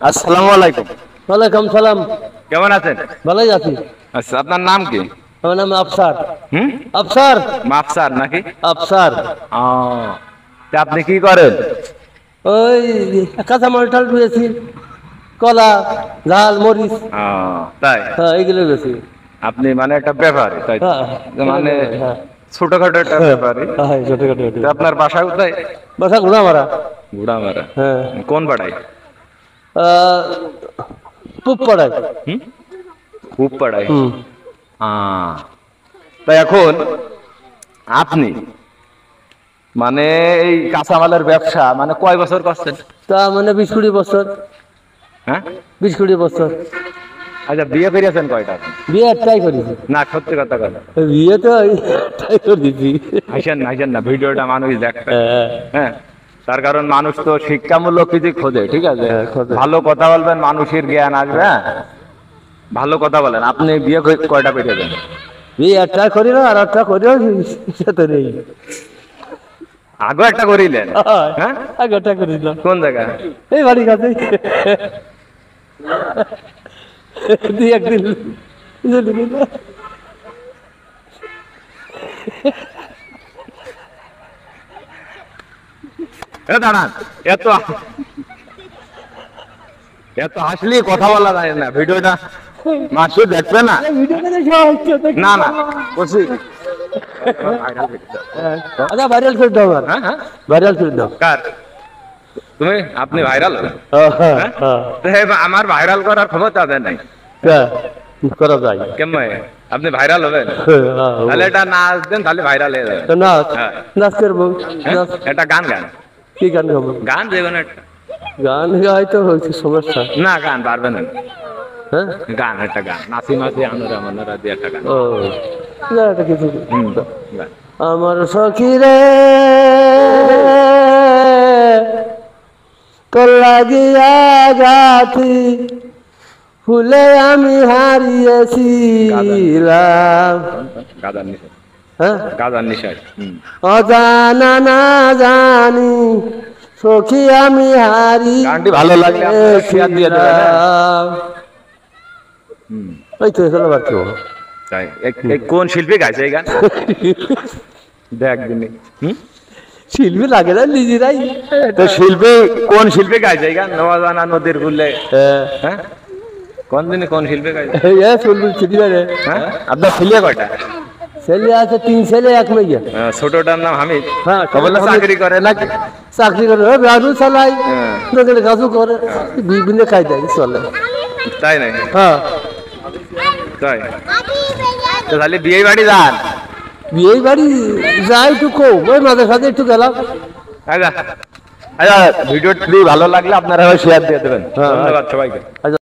আসসালামু আলাইকুম। ওয়ালাইকুম সালাম। কেমন আছেন? ভালোই আছি। আচ্ছা, আপনার নাম কি? আমার নাম আফসার। হুম, আফসার। মাফসার নাকি? আফসার। ও, তা আপনি কি করেন? ওই কাঁচামাল টাল রয়েছি, কলা, ঝাল, মরিচ, ও, তাই হ্যাঁ এইগুলো রয়েছি। আপনি মানে একটা ব্যাপারী, তাই তো? হ্যাঁ মানে হ্যাঁ ছোটখাটো একটা ব্যাপারী। হ্যাঁ ছোটখাটো। তো আপনার বাসা কোথায়? বাসা ঘোড়া মারা। গুড়ামারা। হ্যাঁ কোন পাড়ায়? পুপ পাড়ায়। হুম, খুব পাড়ায়। হুম। তাই এখন আপনি মানে এই কাঁচামালের ব্যবসা মানে কয় বছর করছেন? তা মানে 20-20 বছর। হ্যাঁ, 20-20 বছর। আচ্ছা, বিয়ে করিয়েছেন কয়টা? বিয়ে একটাই করেছি। না, সত্যি কথা কথা। বিয়ে তো একটাই করেছি। হাসেন না, ভিডিওটা মানুষ দেখবে। হ্যাঁ হ্যাঁ, তার কারণ মানুষ তো শিক্ষামূলক কিছু খোঁজে, ঠিক আছে? হ্যাঁ, খোঁজে। ভালো কথা বলবেন, মানুষের জ্ঞান আসবে। হ্যাঁ, ভালো কথা বলেন। আপনি বিয়ে কয়টা করিয়েছেন? বিয়ে একটা করি না, আর একটা করিও সাথে নেই। আগে একটা করিলেন? হ্যাঁ, আগে একটা করেছিলাম। কোন জায়গায়? এই বাড়ির কাছে। দুই একদিন চলে গেল। দাঁড়ান, এত এত হাসলে কথা বলা যায় না, ভিডিওটা মানুষ দেখবে না। না না, বলছি আচ্ছা ভাইরাল করে দাও। হ্যাঁ হ্যাঁ, ভাইরাল করে দাও। কার? তুমি? আপনি ভাইরাল হবেন? আমার ভাইরাল করার ক্ষমতা আছে নাই। করা যায় কেমন? আপনি ভাইরাল হবেন? তাহলে এটা নাচ দেন, তাহলে ভাইরাল হয়ে যাবে। নাচ হ্যাঁ। নাচ করবো। নাচ এটা গান গান কি গান গাবো? গান যে কোনো একটা। গান গাই তো হয়েছে সমস্যা। না, গান পারবেন না। হ্যাঁ গান, একটা গান, নাচি নাচি আনোরা মনোরা দিয়ে একটা গান। ও না, এটা কিছু গান। আমার সখী রে তোর লাগিয়া গাথি ফুলে আমি হারিয়েছিলাম। গাজার নিশায়। হ্যাঁ গাজার নিশায়। অজানা না জানি সখী আমি গানটি ভালো লাগলে আপনারা শেয়ার দিয়ে দেবেন, হ্যাঁ? ওই তো চলো বাকি তাই কোন শিল্পী গাইছে এই গান? দেখ দিনই। শিল্পী লাগে না নিজেরাই। তো শিল্পী কোন শিল্পী গাইছে এই গান? নওয়াজানা নদীর ফুলে। হ্যাঁ, কোন দিনে কোন শিল্পী গাইছে? হ্যাঁ, আপনার ছেলে কয়টা? ছেলে আছে 3 ছেলে 1 মেয়ে। ছোটটার নাম হামিদ। হ্যাঁ, কবলে চাকরি করে নাকি? চাকরি করে গাড়ু চালাই, দোকানে কাজও করে, বিভিন্ন কায়দায় চলে। তাই নাই? হ্যাঁ, তাই তো তাহলে বিয়ে বাড়ি যান? বিয়ে বাড়ি যাই একটু কম, ওই মাঝে সাথে একটু গেলাম। আচ্ছা আচ্ছা, ভিডিওটি ভালো লাগলে আপনারা শেয়ার দিয়ে দেবেন। ধন্যবাদ সবাইকে।